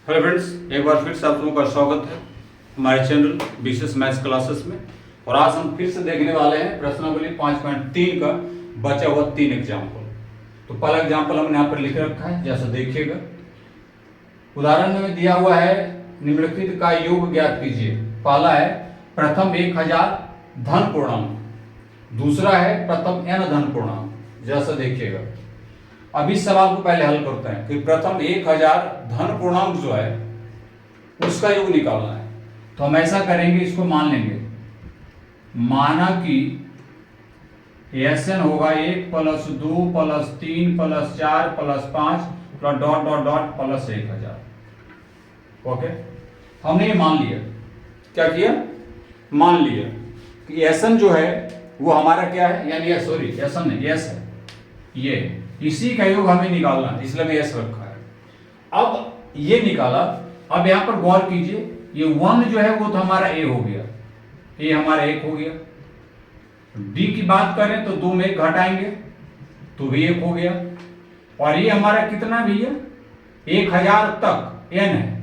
Hello friends, एक बार फिर से आप लोगों का स्वागत है हमारे चैनल विशेष मैथ्स क्लासेस में। और आज हम फिर से देखने वाले हैं प्रश्नावली 5.3 का बचा हुआ 3 एग्जाम्पल। तो पहला एग्जाम्पल हमने यहाँ पर लिख रखा है, जैसा देखिएगा। उदाहरण में दिया हुआ है निम्नलिखित का योग ज्ञात कीजिए। पहला है प्रथम 1000 धन पूर्णांक, दूसरा है प्रथम n धन पूर्णांक। जैसा देखिएगा, अब इस सवाल को पहले हल करते हैं कि प्रथम 1000 धन पूर्णांक जो है उसका योग निकालना है। तो हम ऐसा करेंगे, इसको मान लेंगे, माना कि Sn होगा 1 + 2 + 3 + 4 + 5 plus dot dot dot plus 1000। Okay, हमने ये मान लिया। क्या किया? मान लिया कि Sn जो है वो हमारा क्या है, यानी सॉरी Sn नहीं, S है, ये इसी का योग हमें निकालना है, इसलिए मैं S रखा है। अब ये निकाला। अब यहां पर गौर कीजिए, ये 1 जो है वो तो हमारा A हो गया, ये हमारा 1 हो गया। D की बात करें तो 2 में 1 घटाएंगे तो भी 1 हो गया। और ये हमारा कितना भैया, 1000 तक n है,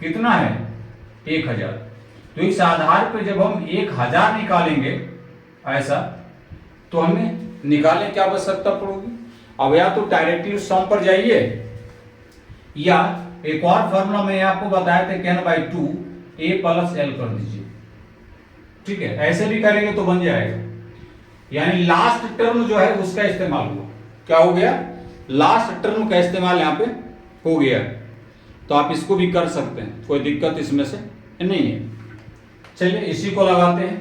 कितना है 1000। तो इस आधार पर जब हम 1000 निकालेंगे ऐसा, तो हमें निकालने की आवश्यकता पड़ेगी। अब या तो डायरेक्टली सम पर जाइए, या एक और फॉर्मूला मैंने आपको बताया था कि n/2 a + l कर दीजिए। ठीक है, ऐसे भी करेंगे तो बन जाएगा। यानी लास्ट टर्म जो है उसका इस्तेमाल हुआ। क्या हो गया? लास्ट टर्म का इस्तेमाल यहां पे हो गया। तो आप इसको भी कर सकते हैं, कोई दिक्कत इसमें से नहीं है। चलिए इसी को लगाते हैं।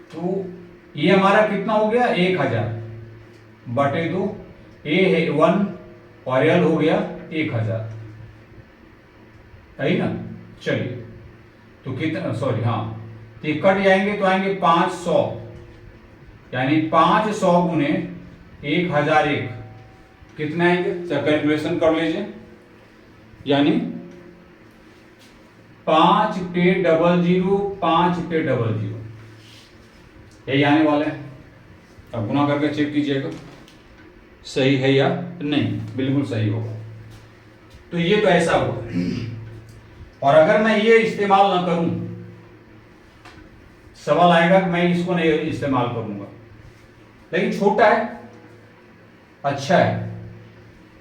तो ये हमारा कितना हो गया, 1000/2, a है 1 और l हो गया 1000, है ना। चलिए, तो कितना, सॉरी हाँ, तो कट जाएंगे तो आएंगे 500, यानी 500 गुने 1001 कितने आएंगे, कैलकुलेशन कर लीजिए। यानी 5 पे 00 5 पे 00 यही आने वाला है। अब गुना करके चेक कीजिएगा सही है या नहीं। बिल्कुल सही होगा। तो ये तो ऐसा होगा। और अगर मैं ये इस्तेमाल ना करूं, सवाल आएगा कि मैं इसको नहीं इस्तेमाल करूंगा, लेकिन छोटा है, अच्छा है,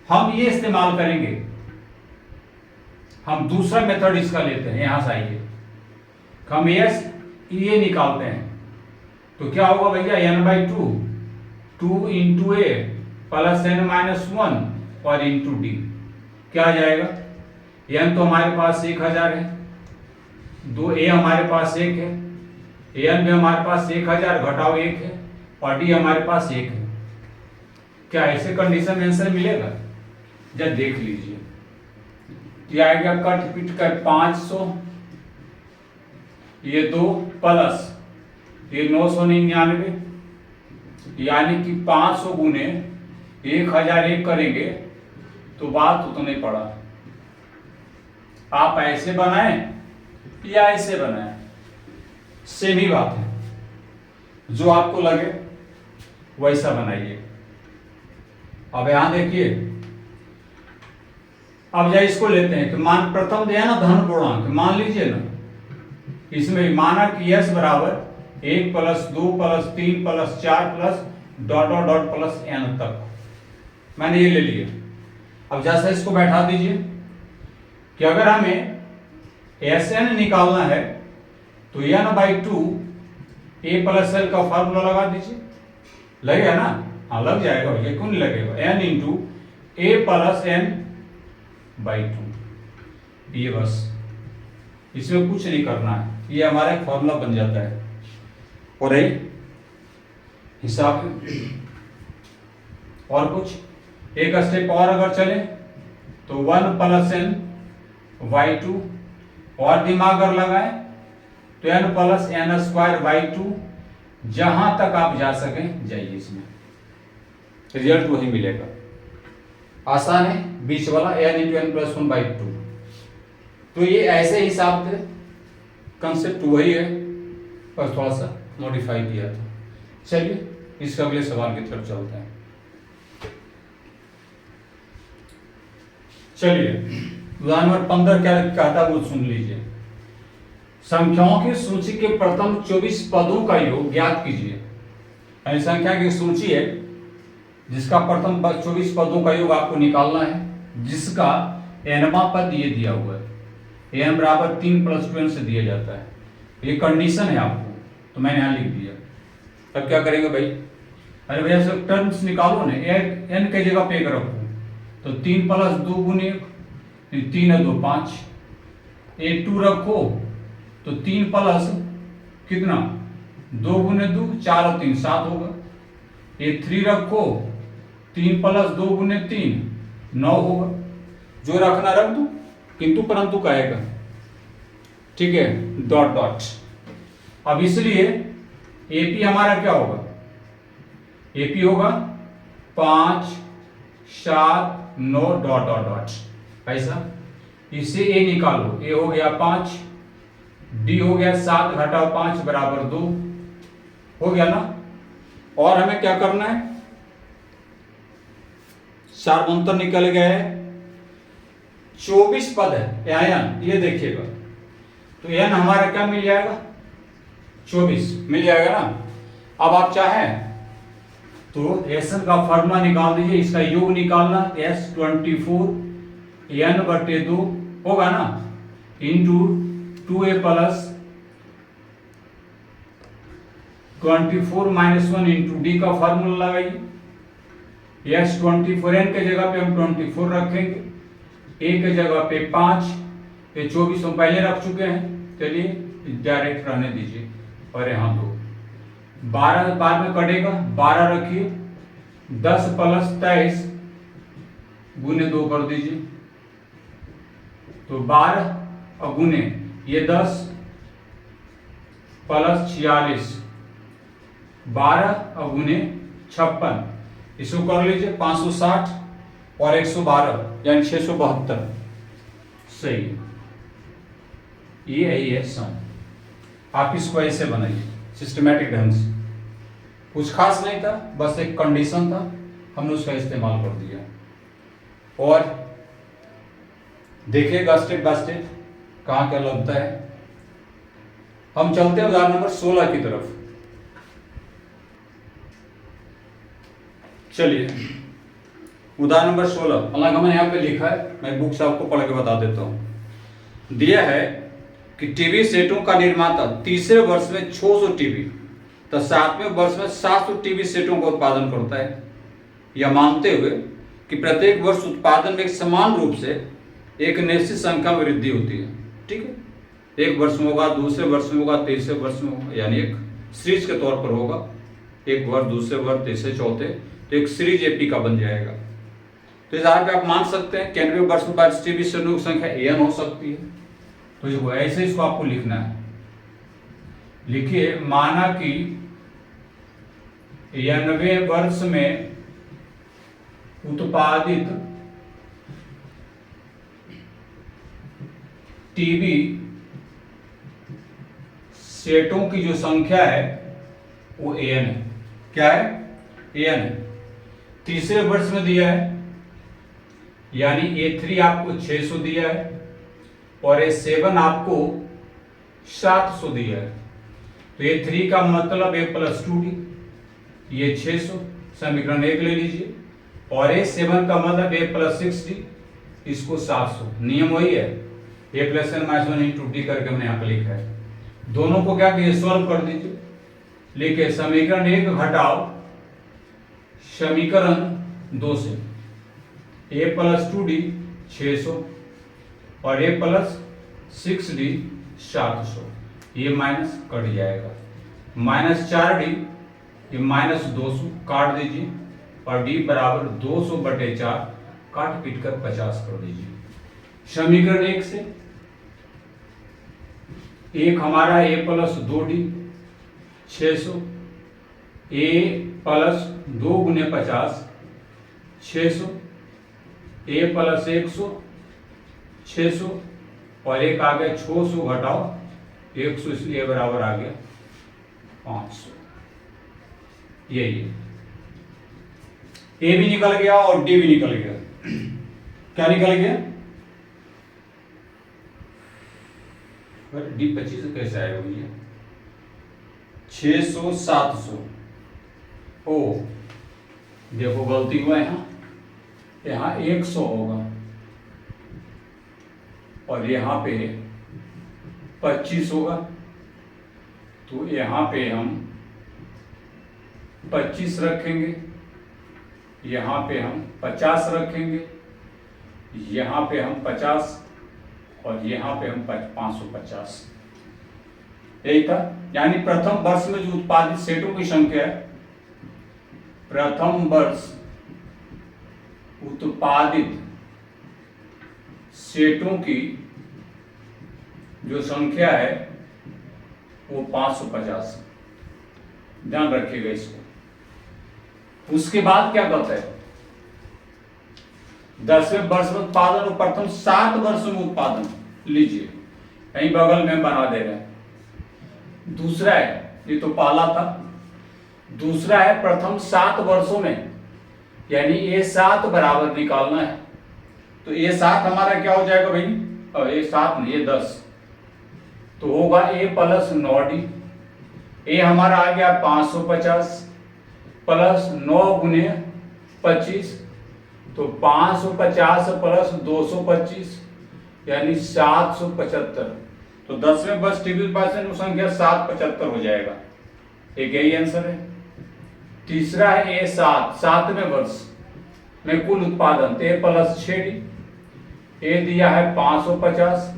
हम ये इस्तेमाल करेंगे। हम दूसरा मेथड इसका लेते हैं। यहां से आइए, हम ये निकालते हैं। तो क्या होगा भैया, n/2 2 × a + n-1 और × d। क्या आ जाएगा? n तो हमारे पास 1000 है, 2a हमारे पास 1 है, n भी हमारे पास 1000 घटाओ 1 है, और d हमारे पास 1 है। क्या ऐसे कंडीशन में आंसर मिलेगा? जब देख लीजिए, क्या आएगा, कट पिट कर 500, ये 2 प्लस ये 999, यानी कि 500 गुने 1001 करेंगे तो बात उतने पड़ा। आप ऐसे बनाएं या ऐसे बनाएं, सेम ही बात है। जो आपको लगे वैसा बनाइए। अब यहां देखिए, अब जाए इसको लेते हैं कि मान प्रथम दिया ना धन पूर्णांक, मान लीजिए ना, इसमें माना कि s बराबर 1 + 2 + 3 + 4 plus dot dot dot plus n तक मैंने ये ले लिया। अब जैसा इसको बैठा दीजिए कि अगर हमें Sn निकालना है तो n/2 a + l का फॉर्मूला लगा दीजिए। लगेगा ना? हाँ लग जाएगा। ये क्यों नहीं लगेगा? n × a + n/2। ये बस, इसमें कुछ नहीं करना है, ये हमारा एक फॉर्मूला बन जाता है। और यही हिसाब और कुछ एक स्टेप और अगर चले तो 1 + n/2, और दिमाग अगर लगाए तो n + n² जहां तक आप जा सकें जाइए, इसमें रिजल्ट वही मिलेगा। आसान है, बीच वाला n × n + 1/2। तो ये ऐसे हिसाब से कंसेप्ट वही है, पर थोड़ा सा मॉडिफाई किया था। चलिए इसके अगले सवाल की तरफ चलते हैं। चलिए उदाहरण नंबर 15 क्या कहता है वो सुन लीजिए। संख्याओं की सूची के प्रथम 24 पदों का योग ज्ञात कीजिए। यानी संख्या की सूची है जिसका प्रथम 24 पदों का योग आपको निकालना है, जिसका nवां पद ये दिया हुआ है, n बराबर 3 + 2n से दिया जाता है। ये कंडीशन है आपको, तो मैंने यहाँ लिख दिया। तब क्या करेंगे भाई, अरे भैया सब टर्म्स निकालो ना, n के जगह पे एक रखो, तो 3 + 2 गुने 3 है 2 5, ए 2 रखो तो 3 प्लस कितना 2 गुने 2 4 और 3 7 होगा। ए 3 रखो 3 + 2 गुने 3 9 होगा। जो रखना रख दो, किंतु परंतु कहेगा, ठीक है, डॉट डॉट। अब इसलिए एपी हमारा क्या होगा, एपी होगा 5 7 9 डॉट डॉट डॉट ऐसा। इसे ए निकालो, ए हो गया 5, डी हो गया 7 घटाओ 5 बराबर 2, हो गया ना। और हमें क्या करना है, सार्वंतर निकल गए, 24 पद है एन, ये देखिएगा, तो एन हमारा क्या मिल जाएगा 24 मिल जाएगा ना। अब आप चाहें तो एसन का फॉर्मूला निकाल दीजिए, इसका योग निकालना S24 n/2 होगा ना, इंटू 2a + 24 - 1 इंटू डी का फॉर्मूला लगाइए। S24 n के जगह पे हम 24 रखेंगे, ए के जगह पे 5, ये 24 हम पहले रख चुके हैं, चलिए डायरेक्ट रहने दीजिए। और यहाँ 2 12 बाद में कटेगा, 12 रखिए, 10 + 23 गुने 2 कर दीजिए, तो 12 और गुने ये 10 + 46 12 और गुने 56, इसको कर लीजिए 560 और 112 यानी 672, सही है। ये सम। आप इसको ऐसे बनाइए सिस्टमैटिक ढंग से, कुछ खास नहीं था, बस एक कंडीशन था, हमने उसका इस्तेमाल कर दिया। और देखिएगा स्टेप बाय स्टेप कहाँ क्या लगता है। हम चलते हैं उदाहरण नंबर 16 की तरफ। चलिए उदाहरण नंबर 16, हालांकि मैंने यहाँ पे लिखा है, मैं बुक से आपको पढ़ के बता देता हूँ। दिया है कि टीवी सेटों का निर्माता तीसरे वर्ष में 600 टीवी तो 7वें वर्ष में 700 टीवी सेटों का उत्पादन करता है, यह मानते हुए कि प्रत्येक वर्ष उत्पादन में एक समान रूप से एक निश्चित संख्या में वृद्धि होती है। ठीक है, एक वर्ष में होगा, दूसरे वर्ष में होगा, तीसरे वर्ष में होगा, यानी एक सीरीज के तौर पर होगा, एक वर्ष, दूसरे वर्ष, तीसरे, चौथे, तो एक सीरीज एपी का बन जाएगा। तो इस आधार पे आप मान सकते हैं कि 91 वर्ष में 22 टीवी सेटों की संख्या एन हो सकती है। तो जो ऐसे इसको आपको लिखना है, लिखिए माना कि 91 वर्ष में उत्पादित टीवी सेटों की जो संख्या है वो एन है। क्या है, एन है। तीसरे वर्ष में दिया है, यानी A3 आपको 600 दिया है और A7 आपको 700 दिया है। तो A3 का मतलब A + 2D, ये 600, समीकरण 1 ले लीजिए, और A7 का मतलब A + 6D, इसको 700। नियम वही है, A + n - 1 इंटू D करके हमने यहाँ पे लिखा है। दोनों को क्या किए, सॉल्व कर दीजिए। लिखे समीकरण 1 घटाओ समीकरण 2 से, A + 2D 600 और A + 6D 700, ये माइनस कट जाएगा, -4D ये -200 काट दीजिए, और D बराबर 200/4 काट पीट कर 50 कर दीजिए। समीकरण 1 से एक हमारा A + 2D 600, A + 2 × 50 600, A + 100 600, और एक आ गया 600 घटाओ 100, इसलिए बराबर आ गया 500। यही है, ए भी निकल गया और डी भी निकल गया। क्या निकल गया, D25 कैसे आएगा भैया? 600 700। ओ देखो गलती हुआ यहाँ 100 होगा और यहाँ पे 25 होगा, तो यहाँ पे हम 25 रखेंगे, यहाँ पे हम 50 रखेंगे, यहाँ पे हम 50 और यहाँ पे हम 550। यही था। यानी प्रथम वर्ष में जो उत्पादित सेटों की संख्या है, प्रथम वर्ष उत्पादित सेटों की जो संख्या है वो 550। ध्यान रखिएगा इसको। उसके बाद क्या कहता है? 10वें वर्ष में उत्पादन और प्रथम 7 वर्षों में उत्पादन। लीजिए कहीं बगल में बना दे रहे हैं। दूसरा है, ये तो पहला था, दूसरा है प्रथम 7 वर्षों में, यानी ये 7 बराबर निकालना है। तो ये 7 हमारा क्या हो जाएगा भाई? ये 7 नहीं, ये 10, तो होगा A प्लस 9D। ये हमारा आ गया 550 प्लस 9 गुने 25, तो 550 प्लस 225 यानी 775। तो 10वें वर्ष टीबी पार्सेंट संख्या 775 हो जाएगा। एक यही आंसर है। तीसरा है ए 7वें वर्ष में कुल उत्पादन, तो ए प्लस 6D। ए दिया है 550,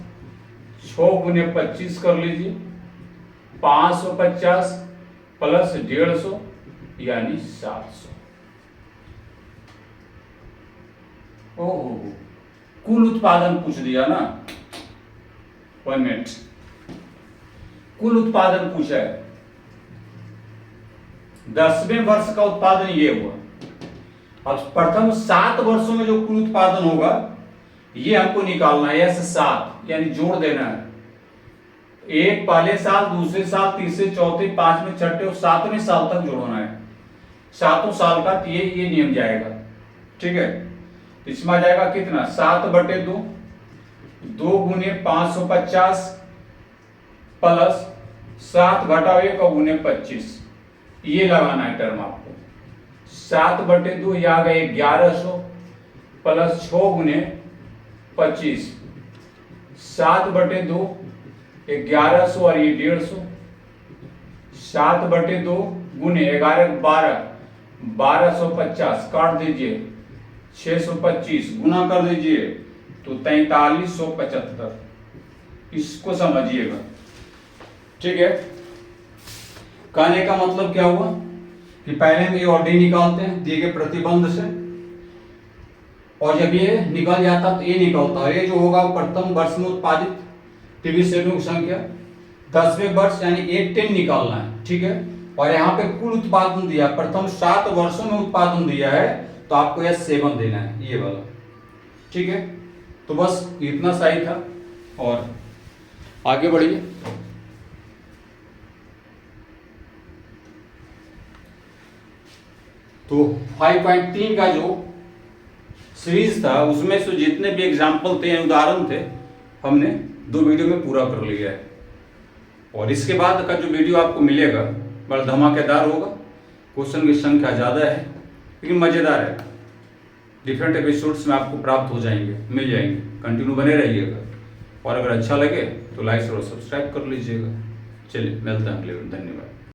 6 गुने 25 कर लीजिए, 550 प्लस 150 यानी 700। ओहो, कुल उत्पादन पूछ दिया ना। 1 मिनट, कुल उत्पादन पूछा है। 10वें वर्ष का उत्पादन ये हुआ। अब प्रथम 7 वर्षों में जो कुल उत्पादन होगा ये हमको निकालना है। ऐसे 7 यानी जोड़ देना है। एक पहले साल, दूसरे साल, तीसरे, चौथे, 5वें, छठे और 7वें साल तक जोड़ना है। 7 साल का ये नियम जाएगा। ठीक है, इसमें आ जाएगा कितना? 7/2, 2 गुने 550 प्लस 7 घटाओ 1 और गुने 25। ये लगाना है टर्म आपको। 7/2 ये आ गए 1100 प्लस 6 गुने 25, 7/2 1100 और ये 150, 7/2 गुने 11 12, 1250 काट दीजिए, 625 गुना कर दीजिए तो 4375। इसको समझिएगा। ठीक है, कहने का मतलब क्या हुआ कि पहले हम ए और डी निकालते हैं दिए गए प्रतिबंध से, और जब ये निकल जाता तो ये निकलता है। ये जो होगा प्रथम वर्ष में उत्पादित टीबी सेटों की संख्या। 10वें वर्ष यानी 810 निकालना है। ठीक है, और यहाँ पे कुल उत्पादन दिया, प्रथम 7 वर्षों में उत्पादन दिया है, तो आपको यह 7 देना है, ये वाला। ठीक है, तो बस इतना सही था और आगे बढ़िए। तो 5.3 का जो सीरीज था उसमें से जितने भी एग्जाम्पल थे, उदाहरण थे, हमने 2 वीडियो में पूरा कर लिया है। और इसके बाद का जो वीडियो आपको मिलेगा बड़ा धमाकेदार होगा। क्वेश्चन की संख्या ज़्यादा है लेकिन मज़ेदार है। डिफरेंट एपिसोड्स में आपको प्राप्त हो जाएंगे, मिल जाएंगे। कंटिन्यू बने रहिएगा और अगर अच्छा लगे तो लाइक और सब्सक्राइब कर लीजिएगा। चलिए मिलते हैं अगले वीडियो। धन्यवाद।